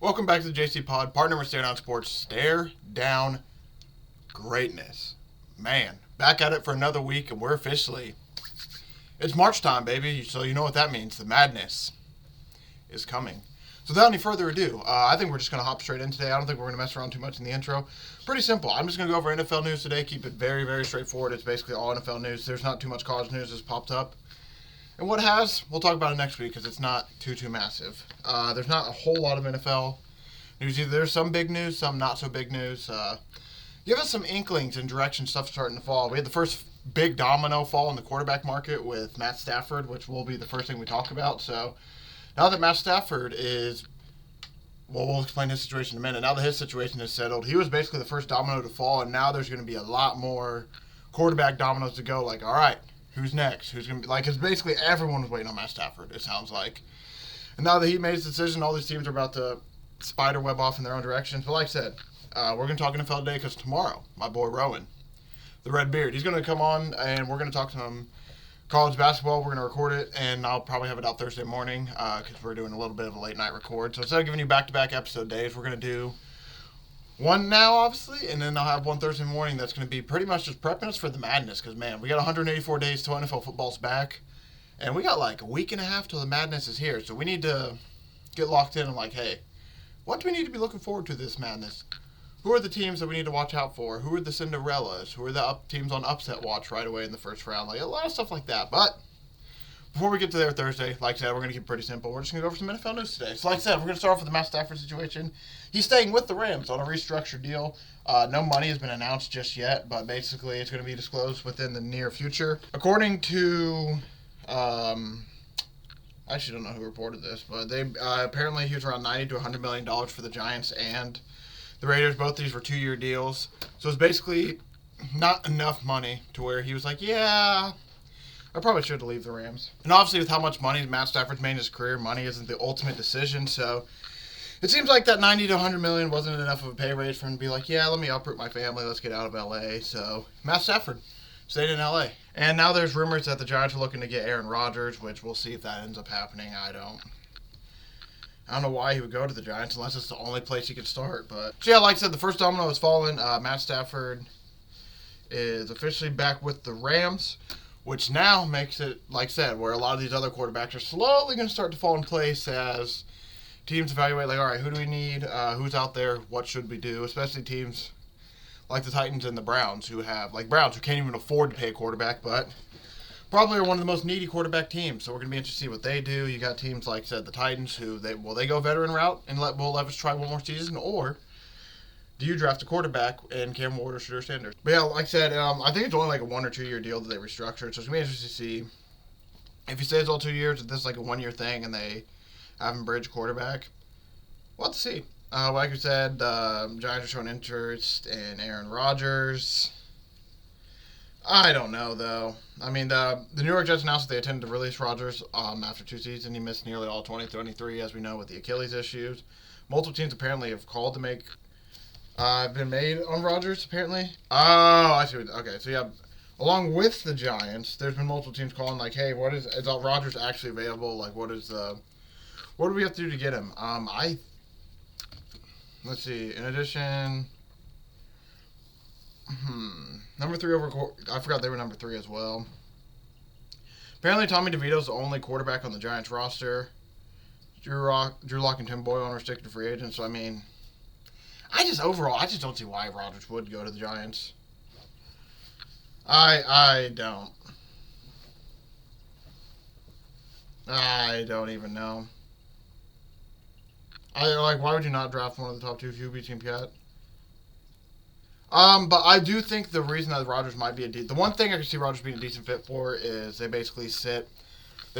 Welcome back to the JCPod, partner with Stare Down Sports. Stare Down Greatness. Man, back at it for another week, and we're officially... It's March time, baby, so you know what that means. The madness is coming. So without any further ado, I think we're just going to hop straight in today. I don't think we're going to mess around too much in the intro. Pretty simple. I'm just going to go over NFL news today, keep it very, very straightforward. It's basically all NFL news. There's not too much college news that's popped up. And what has, we'll talk about it next week because it's not too massive. There's not a whole lot of NFL news either. There's some big news, some not so big news. Give us some inklings and direction stuff starting to fall. We had the first big domino fall in the quarterback market with Matt Stafford, which will be the first thing we talk about. So now that Matt Stafford is, well, we'll explain his situation in a minute. Now that his situation is settled, he was basically the first domino to fall, and now there's going to be a lot more quarterback dominoes to go. Like, all right, who's next? Who's going to be like? Because basically everyone was waiting on Matt Stafford, it sounds like. And now that he made his decision, all these teams are about to spider web off in their own directions. But like I said, we're going to talk NFL today because tomorrow, my boy Rowan, the Red Beard, he's going to come on and we're going to talk to him college basketball. We're going to record it, and I'll probably have it out Thursday morning because we're doing a little bit of a late night record. So instead of giving you back-to-back episode days, we're going to do one now, obviously, and then I'll have one Thursday morning that's going to be pretty much just prepping us for the madness because, man, we got 184 days till NFL football's back, and we got like a week and a half till the madness is here. So we need to get locked in and like, hey, what do we need to be looking forward to this madness? Who are the teams that we need to watch out for? Who are the Cinderellas? Who are the teams on upset watch right away in the first round? Like a lot of stuff like that. But before we get to there Thursday, like I said, we're going to keep it pretty simple. We're just going to go over some NFL news today. So like I said, we're going to start off with the Matt Stafford situation. He's staying with the Rams on a restructured deal. No money has been announced just yet, but basically it's going to be disclosed within the near future. According to... I actually don't know who reported this, but they apparently he was around $90 to $100 million for the Giants and the Raiders. Both these were 2-year deals. So it's basically not enough money to where he was like, yeah, I probably should leave the Rams. And obviously with how much money Matt Stafford's made in his career, money isn't the ultimate decision. So it seems like that $90 to $100 million wasn't enough of a pay raise for him to be like, yeah, let me uproot my family. Let's get out of L.A. So Matt Stafford stayed in L.A. And now there's rumors that the Giants are looking to get Aaron Rodgers, which we'll see if that ends up happening. I don't know why he would go to the Giants unless it's the only place he could start. But so yeah, like I said, the first domino has fallen. Matt Stafford is officially back with the Rams, which now makes it, like I said, where a lot of these other quarterbacks are slowly going to start to fall in place as teams evaluate, like, all right, who do we need? Who's out there? What should we do? Especially teams like the Titans and the Browns who can't even afford to pay a quarterback, but probably are one of the most needy quarterback teams. So we're going to be interested to see what they do. You got teams like, said, the Titans, who they go veteran route and let Will Levis try one more season, or do you draft a quarterback in Cam Ward or Shedeur Sanders? But yeah, like I said, I think it's only like a 1 or 2 year deal that they restructured. So it's going to be interesting to see if he stays all 2 years, if this is like a 1 year thing and they have him bridge quarterback. We'll have to see. Like I said, Giants are showing interest in Aaron Rodgers. I don't know, though. I mean, the New York Jets announced that they intended to release Rodgers after 2 seasons. He missed nearly all 2023, as we know, with the Achilles issues. Multiple teams apparently have called to make been made on Rodgers, apparently. Oh, I see. Okay, so yeah, along with the Giants, there's been multiple teams calling, like, hey, is Rodgers actually available? Like, what do we have to do to get him? Let's see. In addition, number 3 I forgot they were number 3 as well. Apparently, Tommy DeVito's the only quarterback on the Giants roster. Drew Lock and Tim Boyle on restricted free agents. So I mean, I just don't see why Rodgers would go to the Giants. I don't. I don't even know. Why would you not draft one of the top 2 QB Team Cat? But I do think the reason that Rodgers might be the one thing I can see Rodgers being a decent fit for is they basically the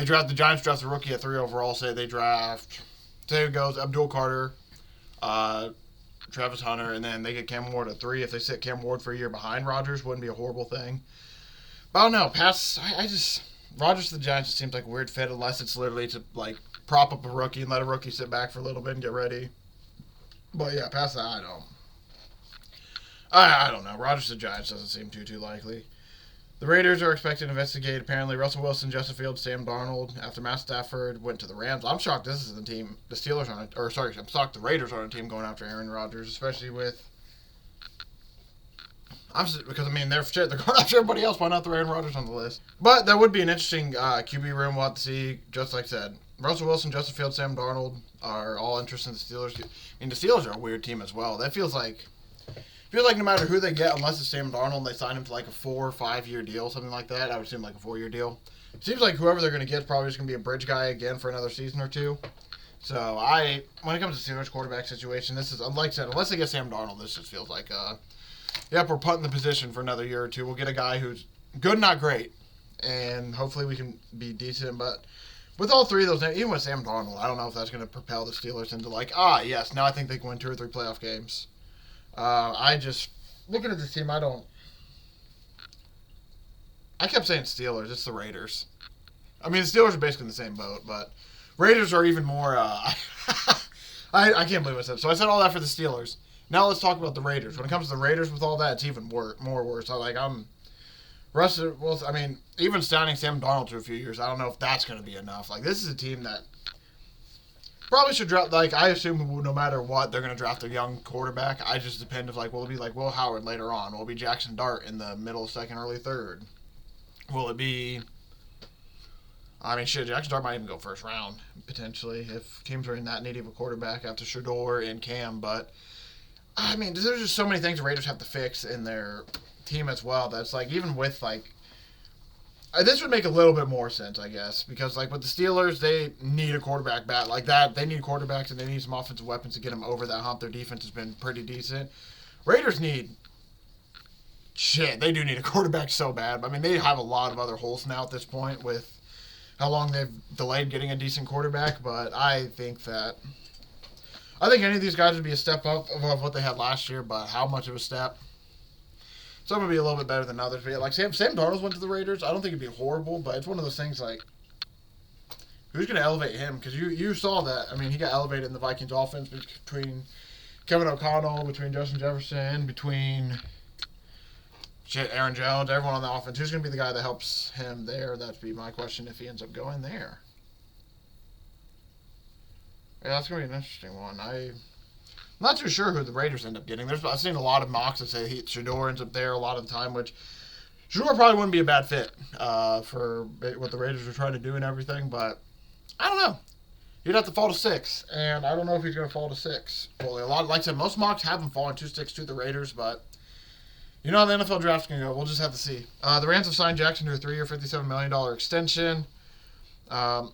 Giants draft the rookie at 3 overall, say it goes Abdul Carter, Travis Hunter, and then they get Cam Ward at 3. If they sit Cam Ward for a year behind Rodgers, wouldn't be a horrible thing. But I don't know, Rodgers to the Giants just seems like a weird fit unless it's literally to, like, prop up a rookie and let a rookie sit back for a little bit and get ready. But yeah, past that, I don't know. Rodgers to the Giants doesn't seem too likely. The Raiders are expected to investigate, apparently, Russell Wilson, Justin Fields, Sam Darnold after Matt Stafford went to the Rams. I'm shocked this is the team. The Steelers aren't, or sorry, I'm shocked the Raiders aren't a team going after Aaron Rodgers, especially with. Because, I mean, they're going after everybody else. Why not throw Aaron Rodgers on the list? But that would be an interesting QB room we'll have to see, just like I said. Russell Wilson, Justin Fields, Sam Darnold are all interested in the Steelers. I mean, the Steelers are a weird team as well. That feels like no matter who they get, unless it's Sam Darnold, they sign him to like a 4 or 5 year deal, something like that. I would assume like a 4-year deal. It seems like whoever they're going to get is probably just going to be a bridge guy again for another season or two. So when it comes to Steelers quarterback situation, this is, like I said, unless they get Sam Darnold, this just feels like, yep, we're putting the position for another year or two. We'll get a guy who's good, not great, and hopefully we can be decent. But with all three of those, even with Sam Darnold, I don't know if that's going to propel the Steelers into like, yes, now I think they can win 2 or 3 playoff games. Looking at this team, I kept saying Steelers. It's the Raiders. I mean, the Steelers are basically in the same boat, but Raiders are even more, I can't believe I said it. So I said all that for the Steelers. Now let's talk about the Raiders. When it comes to the Raiders with all that, it's even more worse. Russell Wilson, I mean, even signing Sam Darnold for a few years, I don't know if that's going to be enough. Like, this is a team that probably should draft, like, I assume no matter what, they're going to draft a young quarterback. I just depend if, like, will it be like Will Howard later on? Will it be Jackson Dart in the middle, second, early third? Will it be, I mean, Jackson Dart might even go first round, potentially, if teams are in that need of a quarterback after Shador and Cam. But, I mean, there's just so many things the Raiders have to fix in their team as well. That's, like, even with, like, this would make a little bit more sense, I guess, because like with the Steelers, they need a quarterback bat like that. They need quarterbacks and they need some offensive weapons to get them over that hump. Their defense has been pretty decent. Raiders need they do need a quarterback so bad. I mean, they have a lot of other holes now at this point with how long they've delayed getting a decent quarterback. But I think any of these guys would be a step up of what they had last year. But how much of a step? Some would be a little bit better than others. But yeah, like Sam Darnold went to the Raiders. I don't think it'd be horrible, but it's one of those things like, who's going to elevate him? Because you saw that. I mean, he got elevated in the Vikings offense between Kevin O'Connell, between Justin Jefferson, between Aaron Jones, everyone on the offense. Who's going to be the guy that helps him there? That'd be my question if he ends up going there. Yeah, that's going to be an interesting one. I'm not too sure who the Raiders end up getting. I've seen a lot of mocks that say Shador ends up there a lot of the time, which Shador probably wouldn't be a bad fit for what the Raiders are trying to do and everything, but I don't know. He'd have to fall to 6, and I don't know if he's going to fall to 6. Well, like I said, most mocks have him falling 2-6 to the Raiders, but you know how the NFL draft's going to go. We'll just have to see. The Rams have signed Jackson to a 3-year, $57 million extension, and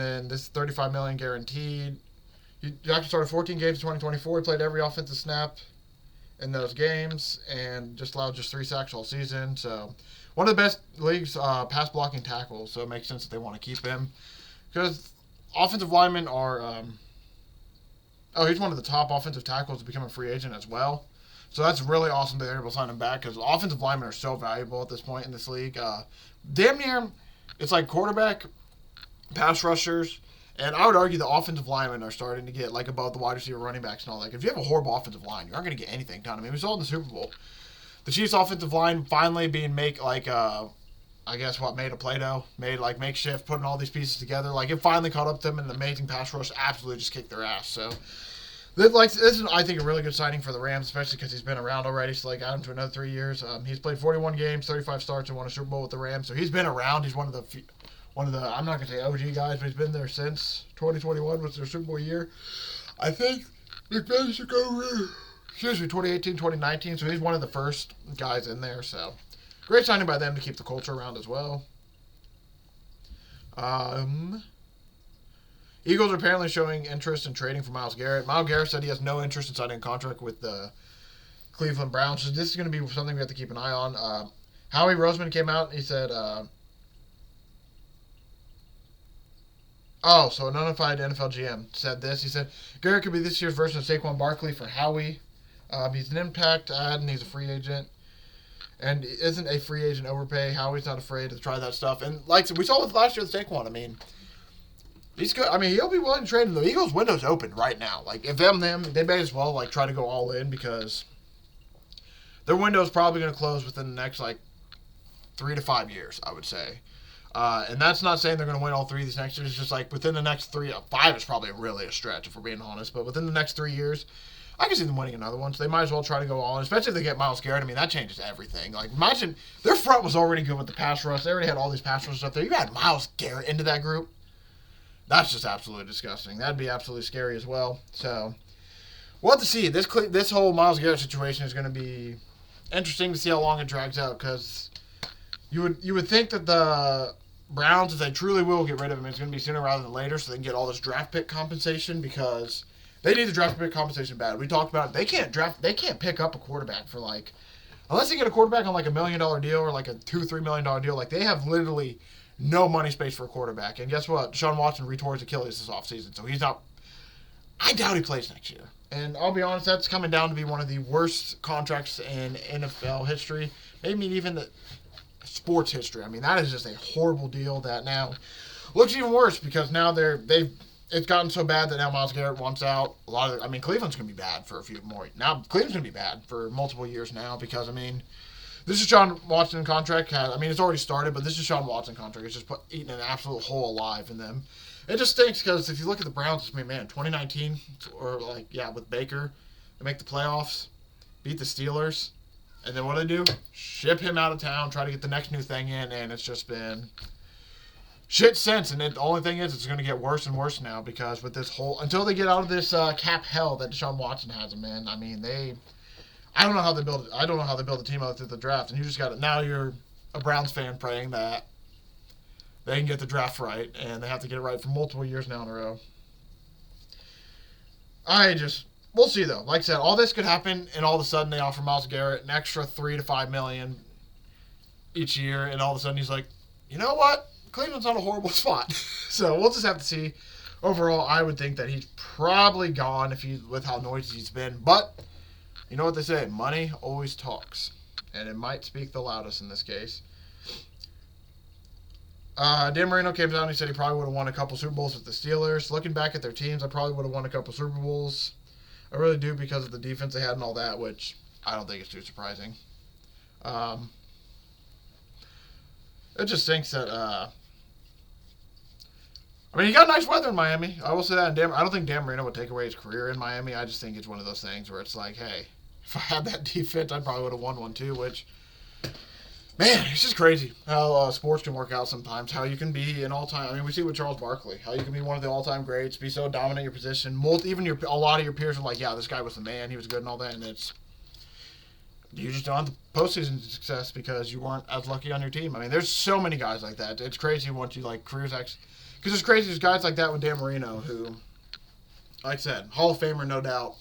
then this $35 million guaranteed. Jackson started 14 games in 2024. He played every offensive snap in those games and just allowed 3 sacks all season. So one of the best leagues pass blocking tackles. So it makes sense that they want to keep him because offensive linemen are. He's one of the top offensive tackles to become a free agent as well. So that's really awesome that they're able to sign him back because offensive linemen are so valuable at this point in this league. Damn near, it's like quarterback, pass rushers. And I would argue the offensive linemen are starting to get like above the wide receiver running backs and all that. If you have a horrible offensive line, you aren't going to get anything done. I mean, we saw in the Super Bowl. The Chiefs' offensive line finally being made a Play-Doh. Made like makeshift, putting all these pieces together. Like it finally caught up to them and the amazing pass rush absolutely just kicked their ass. So this is, I think, a really good signing for the Rams, especially because he's been around already. So like got him to another 3 years. He's played 41 games, 35 starts, and won a Super Bowl with the Rams. So he's been around. He's one of the I'm not going to say OG guys, but he's been there since 2021 was their Super Bowl year. I think McVay should go 2018, 2019, so he's one of the first guys in there. So great signing by them to keep the culture around as well. Eagles are apparently showing interest in trading for Myles Garrett. Myles Garrett said he has no interest in signing a contract with the Cleveland Browns, so this is going to be something we have to keep an eye on. Howie Roseman came out and he said... so a notified NFL GM said this. He said, Garrett could be this year's version of Saquon Barkley for Howie. He's an impact ad, and he's a free agent. And isn't a free agent overpay? Howie's not afraid to try that stuff. And like we saw with last year with Saquon, I mean, he's good. I mean, he'll be willing to trade him. The Eagles' window's open right now. Like, if them, they may as well, like, try to go all in because their window's probably going to close within the next, like, 3 to 5 years, I would say. And that's not saying they're going to win all 3 of these next years. It's just like within the next 3, 5 is probably really a stretch if we're being honest. But within the next 3 years, I can see them winning another one. So they might as well try to go all in, especially if they get Myles Garrett. I mean, that changes everything. Like, imagine their front was already good with the pass rush. They already had all these pass rushers up there. You add Myles Garrett into that group. That's just absolutely disgusting. That'd be absolutely scary as well. So we'll have to see. This whole Myles Garrett situation is going to be interesting to see how long it drags out, because you would think that the Browns, if they truly will get rid of him, it's going to be sooner rather than later, so they can get all this draft pick compensation, because they need the draft pick compensation bad. We talked about it. They can't pick up a quarterback for like, unless they get a quarterback on like $1 million deal or like a $2-3 million deal. Like, they have literally no money space for a quarterback. And guess what? Deshaun Watson retore his Achilles this offseason, so he's not. I doubt he plays next year. And I'll be honest, that's coming down to be one of the worst contracts in NFL history, maybe even the sports history. I mean, that is just a horrible deal that now looks even worse, because now it's gotten so bad that now Myles Garrett wants out. Cleveland's going to be bad for a few more. Now, Cleveland's going to be bad for multiple years now, because, this is Deshaun Watson contract. It's already started, but this is Deshaun Watson contract. It's just eating an absolute hole alive in them. It just stinks, because if you look at the Browns, 2019, with Baker, they make the playoffs, beat the Steelers, and then what do? Ship him out of town, try to get the next new thing in, and it's just been shit since. And the only thing is, it's going to get worse and worse now, because with this whole, until they get out of this cap hell that Deshaun Watson has them in, I don't know how they build it. I don't know how they build a team out through the draft, and you just got to, now you're a Browns fan praying that they can get the draft right, and they have to get it right for multiple years now in a row. We'll see though. Like I said, all this could happen, and all of a sudden they offer Myles Garrett an extra $3 to $5 million each year, and all of a sudden he's like, you know what? Cleveland's not a horrible spot. So we'll just have to see. Overall, I would think that he's probably gone with how noisy he's been, but you know what they say, money always talks, and it might speak the loudest in this case. Dan Marino came down and he said he probably would have won a couple Super Bowls with the Steelers. Looking back at their teams, I probably would have won a couple Super Bowls. I really do, because of the defense they had and all that, which I don't think is too surprising. It just stinks that you got nice weather in Miami. I will say that. I don't think Dan Marino would take away his career in Miami. I just think it's one of those things where it's like, hey, if I had that defense, I probably would have won one too, which, man, it's just crazy how sports can work out sometimes. How you can be an all-time. We see with Charles Barkley, how you can be one of the all-time greats, be so dominant in your position. A lot of your peers are like, yeah, this guy was the man, he was good and all that, and you just don't have the postseason success because you weren't as lucky on your team. There's so many guys like that. It's crazy once you careers actually. Because it's crazy, there's guys like that with Dan Marino who, like I said, Hall of Famer, no doubt,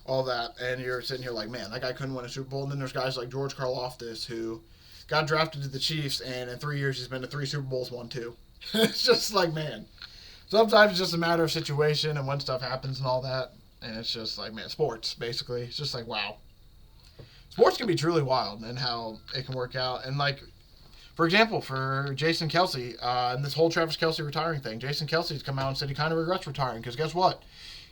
all that, and you're sitting here like, man, that guy couldn't win a Super Bowl. And then there's guys like George Karlaftis who got drafted to the Chiefs, and in 3 years he's been to 3 Super Bowls, won 2. It's just like, man, sometimes it's just a matter of situation and when stuff happens and all that, and it's just like, man, sports, basically. It's just like, wow. Sports can be truly wild and how it can work out. And for example, for Jason Kelce, and this whole Travis Kelce retiring thing, Jason Kelce's come out and said he kind of regrets retiring, because guess what?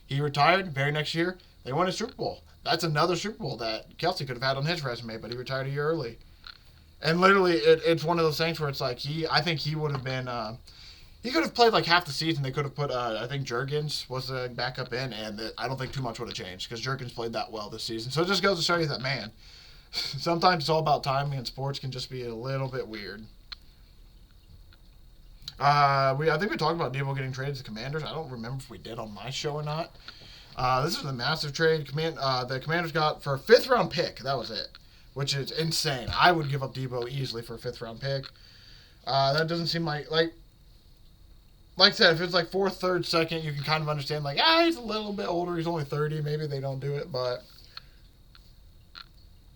He retired, very next year, they won a Super Bowl. That's another Super Bowl that Kelce could have had on his resume, but he retired a year early. And literally, it's one of those things where it's like, I think he would have been, he could have played half the season. They could have put, I think Jurgens was the backup in, and I don't think too much would have changed, because Jurgens played that well this season. So it just goes to show you that, man, sometimes it's all about timing, and sports can just be a little bit weird. I think we talked about Debo getting traded to the Commanders. I don't remember if we did on my show or not. This is a massive trade. The Commanders got for a 5th-round pick. That was it, which is insane. I would give up Debo easily for a 5th-round pick. That doesn't seem like I said, if it's 4th, 3rd, 2nd, you can kind of understand, he's a little bit older. He's only 30. Maybe they don't do it, but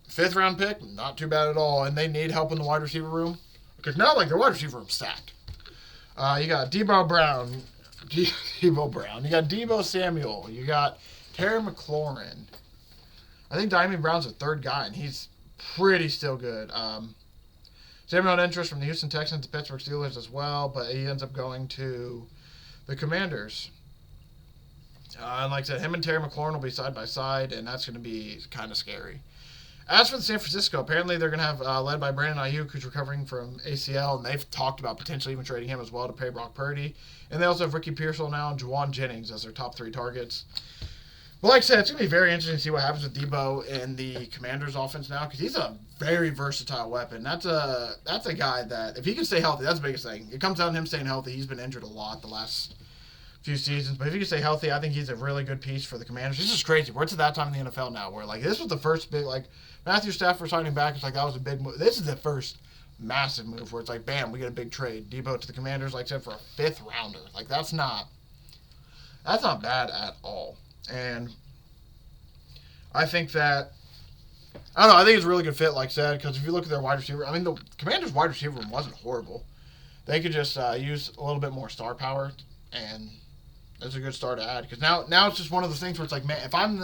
5th-round pick, not too bad at all. And they need help in the wide receiver room, because now, their wide receiver room's stacked. You got Debo Brown. You got Debo Samuel. You got Terry McLaurin. I think Diamond Brown's the 3rd guy, and he's pretty still good. Samuel had interest from the Houston Texans to Pittsburgh Steelers as well, but he ends up going to the Commanders. And like I said, him and Terry McLaurin will be side by side, and that's going to be kind of scary. As for the San Francisco, apparently they're going to have, led by Brandon Ayuk, who's recovering from ACL, and they've talked about potentially even trading him as well to pay Brock Purdy. And they also have Ricky Pearsall now and Juwan Jennings as their top 3 targets. But like I said, it's going to be very interesting to see what happens with Debo in the Commanders' offense now, because he's a very versatile weapon. That's a guy that, if he can stay healthy, that's the biggest thing. It comes down to him staying healthy. He's been injured a lot the last few seasons, but if he can stay healthy, I think he's a really good piece for the Commanders. This is crazy. We're to that time in the NFL now where, like, this was the first big, like, Matthew Stafford signing back. It's like that was a big move. This is the first massive move where it's like, bam, we get a big trade. Debo to the Commanders, like I said, for a 5th rounder. Like, that's not bad at all. And I think that, I don't know, I think it's a really good fit, like I said, because if you look at their wide receiver, I mean, the Commanders' wide receiver room wasn't horrible. They could just use a little bit more star power, and it's a good star to add. Because now it's just one of those things where it's like, man, if I'm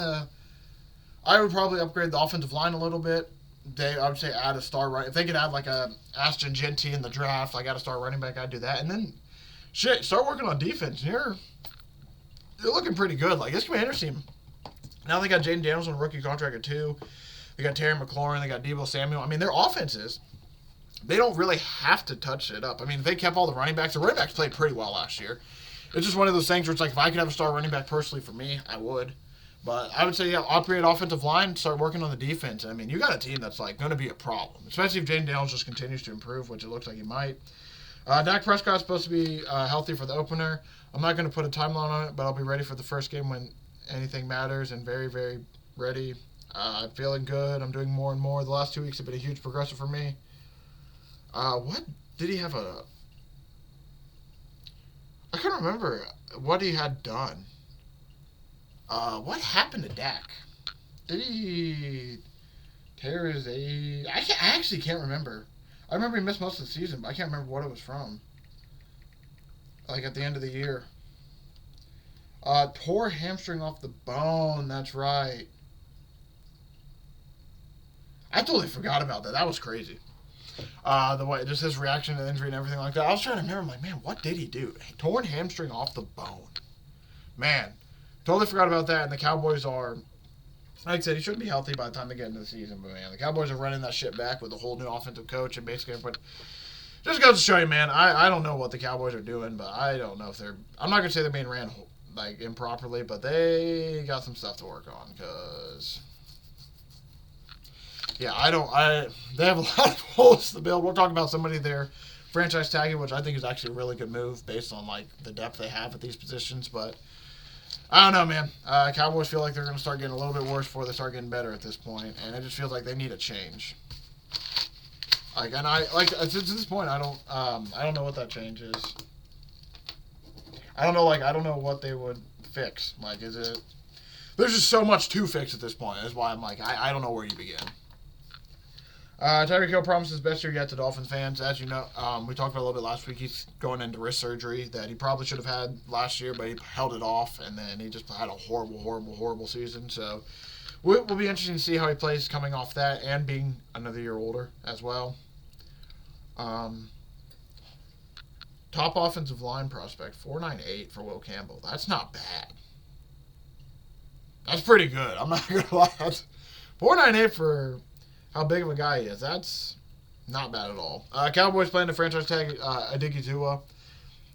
I would probably upgrade the offensive line a little bit. I would say add a star running. If they could add like a Ashton Genty in the draft, like add a star running back, I'd do that. And then, start working on defense. You're looking pretty good. Like, this Commanders team, now they got Jaden Daniels on a rookie contract at 2. They got Terry McLaurin. They got Deebo Samuel. I mean, their offenses, they don't really have to touch it up. I mean, if they kept all the running backs played pretty well last year. It's just one of those things where it's like, if I could have a star running back personally for me, I would. But I would say, yeah, upgrade offensive line, start working on the defense. I mean, you got a team that's, like, going to be a problem, especially if Jaden Daniels just continues to improve, which it looks like he might. Dak Prescott's supposed to be healthy for the opener. I'm not going to put a timeline on it, but I'll be ready for the first game when anything matters and very, very ready. Feeling good. I'm doing more and more. The last 2 weeks have been a huge progressor for me. What did he have I can't remember what he had done. What happened to Dak? Did he tear his I actually can't remember. I remember he missed most of the season, but I can't remember what it was from. Like, at the end of the year. Tore hamstring off the bone. That's right. I totally forgot about that. That was crazy. The way, just his reaction to the injury and everything like that. I was trying to remember, I'm like, man, what did he do? Torn hamstring off the bone. Man, totally forgot about that. And the Cowboys are, like I said, he shouldn't be healthy by the time they get into the season. But, man, the Cowboys are running that shit back with a whole new offensive coach and basically everybody. Just goes to show you, man, I don't know what the Cowboys are doing, but I don't know if they're, I'm not going to say they're being ran, like, improperly, but they got some stuff to work on because, yeah, they have a lot of holes to build. We'll talk about somebody there franchise tagging, which I think is actually a really good move based on, like, the depth they have at these positions, but I don't know, man. Cowboys feel like they're going to start getting a little bit worse before they start getting better at this point, and it just feels like they need a change. Like, and to this point, I don't know what that change is. I don't know what they would fix. Like, is it, there's just so much to fix at this point. That's why I'm like, I don't know where you begin. Tyreek Hill promises best year yet to Dolphins fans. As you know, we talked about a little bit last week. He's going into wrist surgery that he probably should have had last year, but he held it off, and then he just had a horrible season. So, will be interesting to see how he plays coming off that and being another year older as well. Top offensive line prospect, 4.98 for Will Campbell. That's not bad. That's pretty good. I'm not going to lie. 4.98 for how big of a guy he is. That's not bad at all. Cowboys plan to franchise tag Odigizua.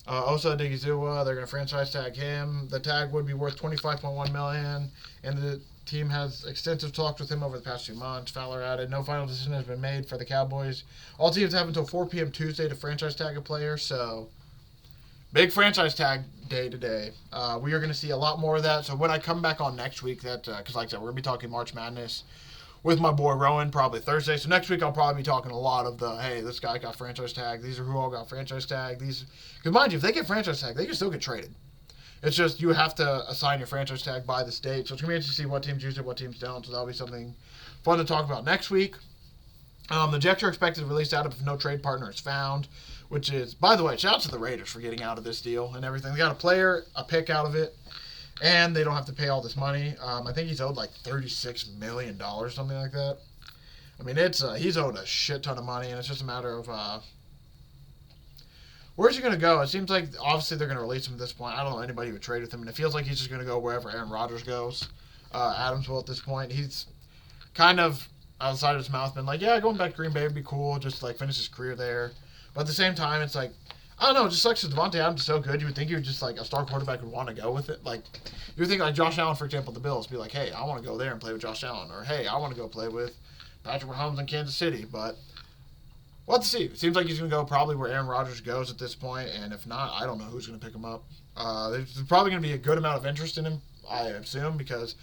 Osa Odigizua, they're going to franchise tag him. The tag would be worth $25.1 million, and the team has extensive talks with him over the past 2 months. Fowler added, no final decision has been made for the Cowboys. All teams have until 4 p.m. Tuesday to franchise tag a player, so big franchise tag day today. We are going to see a lot more of that, so when I come back on next week, because like I said, we're going to be talking March Madness with my boy Rowan probably Thursday, so next week I'll probably be talking a lot of the, hey, this guy got franchise tag, these are who all got franchise tag, because mind you, if they get franchise tag, they can still get traded. It's just you have to assign your franchise tag by the state. So it's going to be interesting to see what teams use it, what teams don't. So that'll be something fun to talk about next week. The Jets are expected to release out if no trade partner is found, which is, by the way, shout out to the Raiders for getting out of this deal and everything. They got a player, a pick out of it, and they don't have to pay all this money. I think he's owed like $36 million, something like that. I mean, he's owed a shit ton of money, and it's just a matter of where's he going to go? It seems like, obviously, they're going to release him at this point. I don't know anybody who would trade with him, and it feels like he's just going to go wherever Aaron Rodgers goes. Adams will at this point. He's kind of outside of his mouth been like, yeah, going back to Green Bay would be cool, just like finish his career there. But at the same time, it's like, I don't know, it just sucks because Devontae Adams is so good. You would think he would just like a star quarterback would want to go with it. Like, you would think like Josh Allen, for example, the Bills, be like, hey, I want to go there and play with Josh Allen, or hey, I want to go play with Patrick Mahomes in Kansas City. But we'll have to see. It seems like he's going to go probably where Aaron Rodgers goes at this point, and if not, I don't know who's going to pick him up. There's probably going to be a good amount of interest in him, I assume, because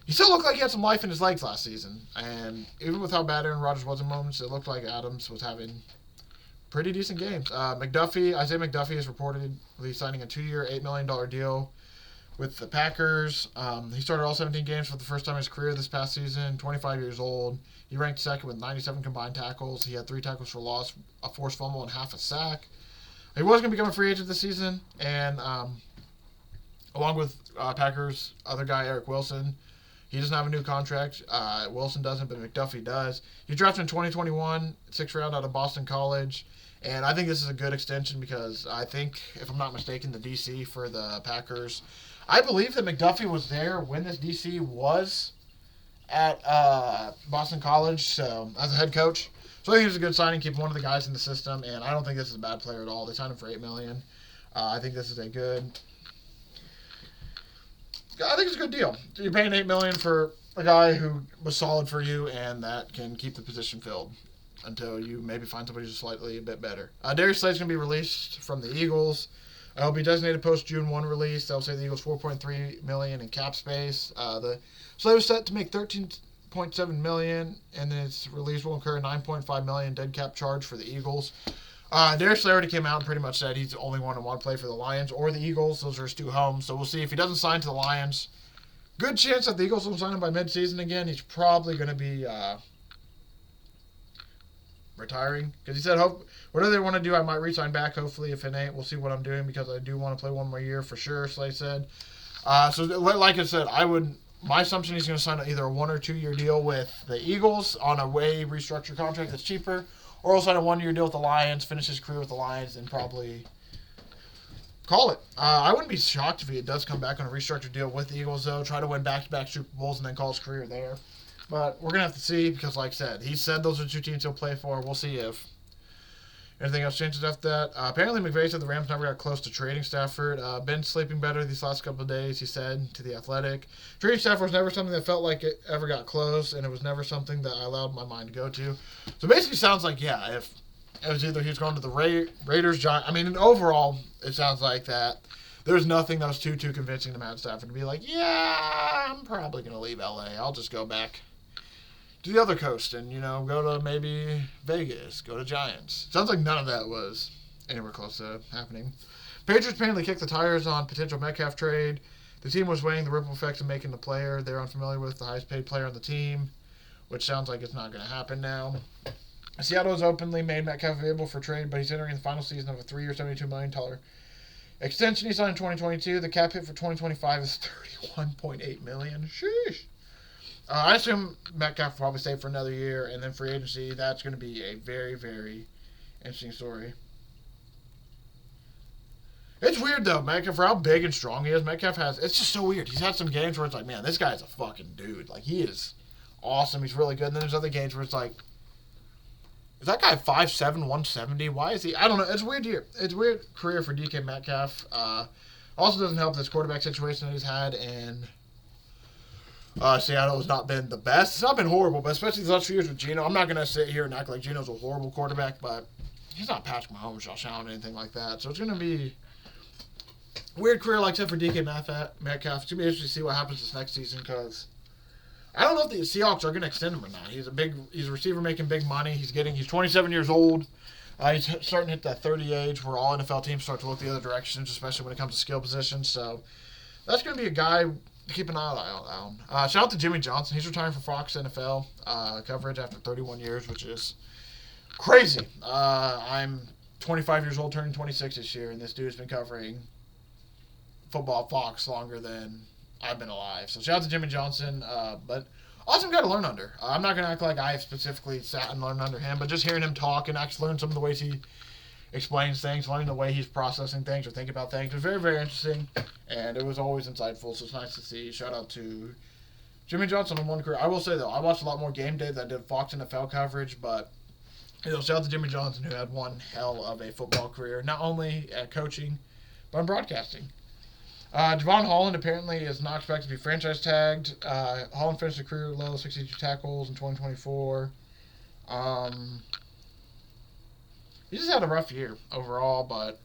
he still looked like he had some life in his legs last season. And even with how bad Aaron Rodgers was in moments, it looked like Adams was having pretty decent games. Isaiah McDuffie is reportedly signing a 2-year, $8 million deal with the Packers. He started all 17 games for the first time in his career this past season, 25 years old. He ranked second with 97 combined tackles. He had 3 tackles for loss, a forced fumble, and half a sack. He was going to become a free agent this season, and along with Packers' other guy, Eric Wilson, he doesn't have a new contract. Wilson doesn't, but McDuffie does. He drafted in 2021, 6th round out of Boston College. And I think this is a good extension because I think, if I'm not mistaken, the DC for the Packers, I believe that McDuffie was there when this DC was at Boston College, so as a head coach. So I think it's a good signing, keep one of the guys in the system, and I don't think this is a bad player at all. They signed him for $8 million. I think this is a good. I think it's a good deal. You're paying $8 million for a guy who was solid for you, and that can keep the position filled until you maybe find somebody who's slightly a bit better. Darius Slay's going to be released from the Eagles. He'll be designated post-June 1 release. They'll say the Eagles $4.3 million in cap space. The Slay was set to make $13.7 million, and then its release will incur a $9.5 million dead cap charge for the Eagles. Darius Slay already came out and pretty much said he's the only one to want to play for the Lions or the Eagles. Those are his 2 homes. So we'll see if he doesn't sign to the Lions. Good chance that the Eagles will sign him by midseason again. He's probably going to be retiring, because he said, whatever they want to do, I might re-sign back. Hopefully, if it ain't, we'll see what I'm doing, because I do want to play one more year for sure, Slay said. So like I said, my assumption he's going to sign either a 1 or 2 year deal with the Eagles on a way restructured contract that's cheaper, or he'll sign a 1 year deal with the Lions, finish his career with the Lions, and probably call it. I wouldn't be shocked if he does come back on a restructured deal with the Eagles, though, try to win back-to-back Super Bowls and then call his career there. But we're going to have to see, because like I said, he said those are 2 teams he'll play for. We'll see if anything else changes after that. Apparently, McVay said the Rams never got close to trading Stafford. Been sleeping better these last couple of days, he said to The Athletic. Trading Stafford was never something that felt like it ever got close, and it was never something that I allowed my mind to go to. So basically sounds like, yeah, if it was either he was going to the Raiders, Giants. I mean, overall, it sounds like that. There's nothing that was too convincing to Matt Stafford to be like, yeah, I'm probably going to leave L.A. I'll just go back to the other coast and, go to maybe Vegas, go to Giants. Sounds like none of that was anywhere close to happening. Patriots apparently kicked the tires on potential Metcalf trade. The team was weighing the ripple effects of making the player they're unfamiliar with the highest paid player on the team, which sounds like it's not going to happen now. Seattle has openly made Metcalf available for trade, but he's entering the final season of a 3-year, $72 million extension he signed in 2022. The cap hit for 2025 is $31.8 million. Sheesh. I assume Metcalf will probably stay for another year, and then free agency, that's going to be a very, very interesting story. It's weird, though, Metcalf, for how big and strong he is. It's just so weird. He's had some games where it's like, man, this guy's a fucking dude. Like, he is awesome. He's really good. And then there's other games where it's like, is that guy 5'7", 170? Why is he? I don't know. It's a weird year. It's a weird career for DK Metcalf. Also doesn't help this quarterback situation that he's had, and Seattle has not been the best. It's not been horrible, but especially the last few years with Geno. I'm not going to sit here and act like Geno's a horrible quarterback, but he's not Patrick Mahomes, Josh Allen, anything like that. So it's going to be a weird career like that for DK Metcalf. It's going to be interesting to see what happens this next season, because I don't know if the Seahawks are going to extend him or not. He's a receiver making big money. He's 27 years old. He's starting to hit that 30 age where all NFL teams start to look the other direction, especially when it comes to skill positions. So that's going to be a guy to keep an eye on. Shout out to Jimmy Johnson. He's retiring from Fox NFL coverage after 31 years, which is crazy. I'm 25 years old, turning 26 this year, and this dude's been covering football at Fox longer than I've been alive. So shout out to Jimmy Johnson, but awesome guy to learn under. I'm not going to act like I specifically sat and learned under him, but just hearing him talk and actually learn some of the ways he explains things, learning the way he's processing things or thinking about things was very, very interesting, and it was always insightful, so it's nice to see. Shout out to Jimmy Johnson on one career. I will say, though, I watched a lot more game day than I did Fox NFL coverage, but shout out to Jimmy Johnson, who had one hell of a football career, not only at coaching, but in broadcasting. Javon Holland apparently is not expected to be franchise tagged. Holland finished a career low 62 tackles in 2024. He just had a rough year overall, but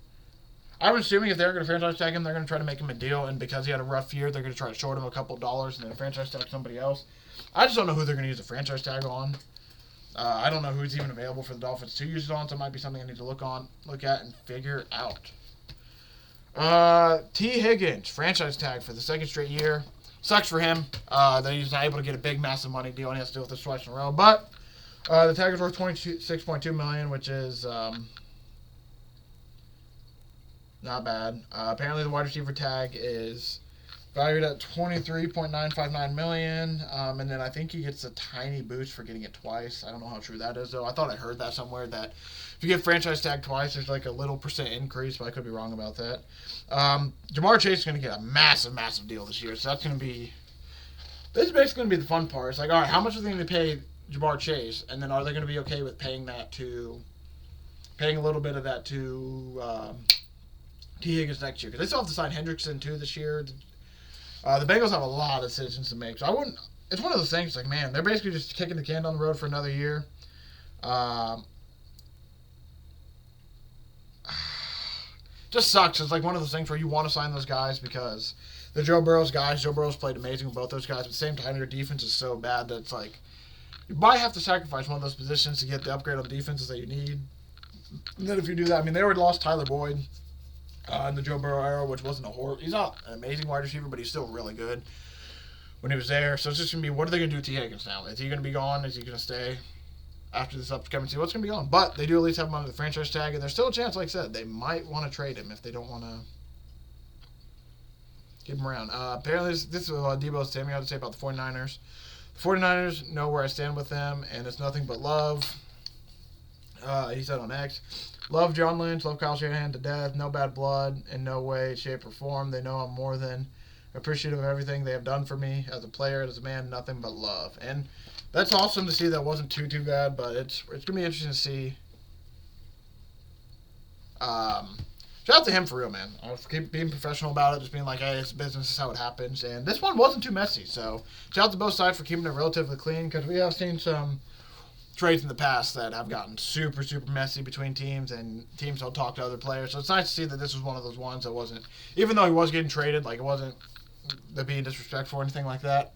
I'm assuming if they're going to franchise tag him, they're going to try to make him a deal, and because he had a rough year, they're going to try to short him a couple dollars and then franchise tag somebody else. I just don't know who they're going to use a franchise tag on. I don't know who's even available for the Dolphins to use it on, so it might be something I need to look at, and figure out. T. Higgins, franchise tag for the second straight year. Sucks for him that he's not able to get a big, massive money deal, and he has to deal with this twice in a row. But the tag is worth $26.2 million, which is not bad. Apparently, the wide receiver tag is valued at $23.959 million, and then I think he gets a tiny boost for getting it twice. I don't know how true that is, though. I thought I heard that somewhere, that if you get franchise tag twice, there's like a little percent increase, but I could be wrong about that. Jamar Chase is going to get a massive, massive deal this year, so that's going to be... This is basically going to be the fun part. It's like, all right, how much are they going to pay Jamar Chase, and then are they going to be okay with paying a little bit of that to T. Higgins next year? Because they still have to sign Hendrickson, too, this year. The Bengals have a lot of decisions to make, so I wouldn't. It's one of those things like, man, they're basically just kicking the can down the road for another year. Just sucks. It's like one of those things where you want to sign those guys because they're Joe Burrow's guys. Joe Burrow's played amazing with both those guys, but at the same time, your defense is so bad that it's like you might have to sacrifice one of those positions to get the upgrade on defenses that you need. And then if you do that, I mean, they already lost Tyler Boyd in the Joe Burrow era, which wasn't a horror. He's not an amazing wide receiver, but he's still really good when he was there. So it's just going to be, what are they going to do with T. Higgins now? Is he going to be gone? Is he going to stay after this upcoming season? What's going to be gone? But they do at least have him under the franchise tag, and there's still a chance, like I said, they might want to trade him if they don't want to keep him around. Apparently, this is what Debo's telling me how to say about the 49ers. The 49ers know where I stand with them, and it's nothing but love. He said on X, love John Lynch, love Kyle Shanahan to death, no bad blood, in no way, shape, or form. They know I'm more than appreciative of everything they have done for me as a player, as a man, nothing but love. And that's awesome to see. That wasn't too bad, but it's going to be interesting to see. Shout out to him for real, man. I'll keep being professional about it, just being like, hey, it's business, this is how it happens. And this one wasn't too messy, so shout out to both sides for keeping it relatively clean, because we have seen some trades in the past that have gotten super messy between teams, and teams don't talk to other players. So it's nice to see that this was one of those ones that wasn't, even though he was getting traded, like it wasn't being disrespectful or anything like that.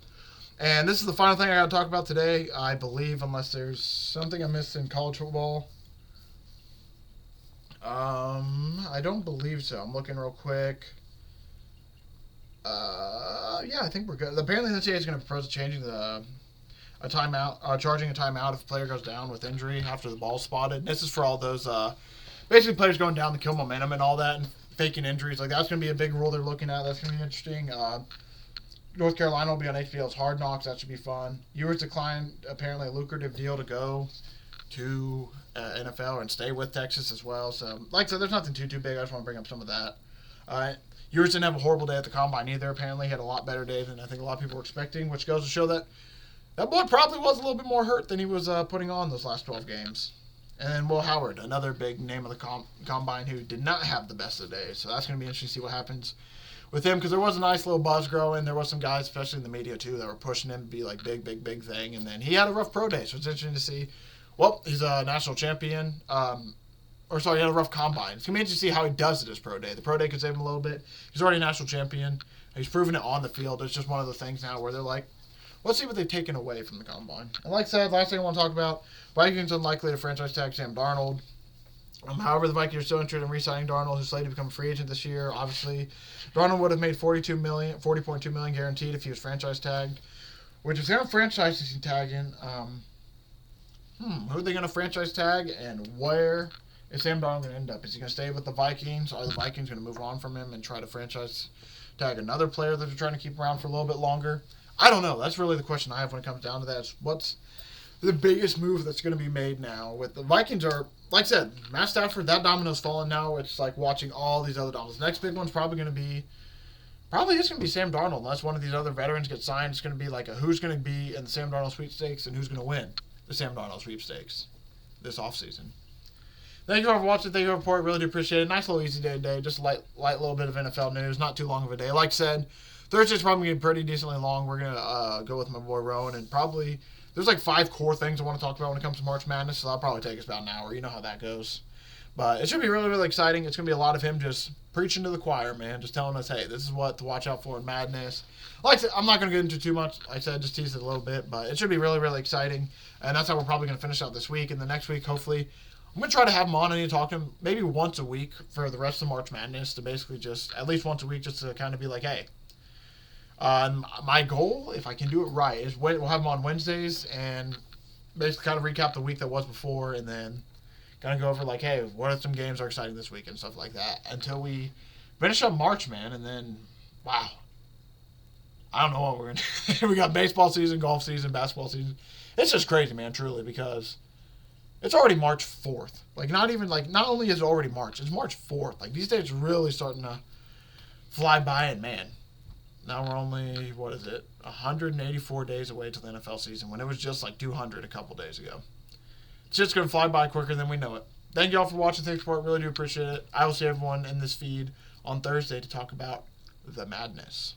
And this is the final thing I got to talk about today, I believe, unless there's something I missed in college football. I don't believe so. I'm looking real quick. Yeah, I think we're good. Apparently, the NCAA is going to propose changing a timeout, charging a timeout if a player goes down with injury after the ball's spotted. This is for all those, basically players going down to kill momentum and all that, and faking injuries. Like, that's going to be a big rule they're looking at. That's going to be interesting. North Carolina will be on HBO's Hard Knocks. That should be fun. Ewers declined, apparently, a lucrative deal to go to NFL and stay with Texas as well. So, like I said, there's nothing too big. I just want to bring up some of that. Ewers didn't have a horrible day at the Combine either. Apparently, he had a lot better day than I think a lot of people were expecting, which goes to show that that boy probably was a little bit more hurt than he was putting on those last 12 games. And then Will Howard, another big name of the Combine who did not have the best of days. So that's going to be interesting to see what happens with him, because there was a nice little buzz growing. There was some guys, especially in the media too, that were pushing him to be like big thing. And then he had a rough pro day, so it's interesting to see. Well, he's a national champion. He had a rough Combine. It's going to be interesting to see how he does at his pro day. The pro day could save him a little bit. He's already a national champion. He's proven it on the field. It's just one of the things now where they're like, let's see what they've taken away from the Combine. And like I said, last thing I want to talk about, Vikings unlikely to franchise tag Sam Darnold. However, the Vikings are still interested in re-signing Darnold, who's slated to become a free agent this year. Obviously, Darnold would have made $40.2 million guaranteed if he was franchise tagged. Which is him franchise tagging. Who are they going to franchise tag, and where is Sam Darnold going to end up? Is he going to stay with the Vikings? Are the Vikings going to move on from him and try to franchise tag another player that they're trying to keep around for a little bit longer? I don't know. That's really the question I have when it comes down to that. What's the biggest move that's going to be made now? With the Vikings are, like I said, Matt Stafford, that domino's fallen now. It's like watching all these other dominoes. The next big one's probably going to be probably is going to be Sam Darnold unless one of these other veterans gets signed. It's going to be like a who's going to be in the Sam Darnold sweepstakes and who's going to win the Sam Darnold sweepstakes this offseason. Thank you all for watching. Thank you for the report. Really do appreciate it. Nice little easy day today. Just a light little bit of NFL news. Not too long of a day. Like I said, Thursday's probably going to be pretty decently long. We're going to go with my boy Rowan, and probably there's like 5 core things I want to talk about when it comes to March Madness, so that'll probably take us about an hour. You know how that goes. But it should be really, really exciting. It's going to be a lot of him just preaching to the choir, man. Just telling us, hey, this is what to watch out for in Madness. Like I said, I'm not going to get into too much. Like I said, just tease it a little bit. But it should be really, really exciting. And that's how we're probably going to finish out this week. And the next week, hopefully, I'm going to try to have him on. I need to talk to him maybe once a week for the rest of March Madness to basically just, at least once a week, just to kind of be like, hey. My goal, if I can do it right, is we'll have him on Wednesdays and basically kind of recap the week that was before and then kind of go over like, hey, what are some games that are exciting this week and stuff like that until we finish up March, man. And then, wow, I don't know what we're going to do. We got baseball season, golf season, basketball season. It's just crazy, man, truly, because it's already March 4th. Like, not only is it already March, it's March 4th. Like, these days are really starting to fly by, and man, now we're only, 184 days away till the NFL season when it was just like 200 a couple days ago. It's just going to fly by quicker than we know it. Thank you all for watching. Thanks for it. Really do appreciate it. I will see everyone in this feed on Thursday to talk about the madness.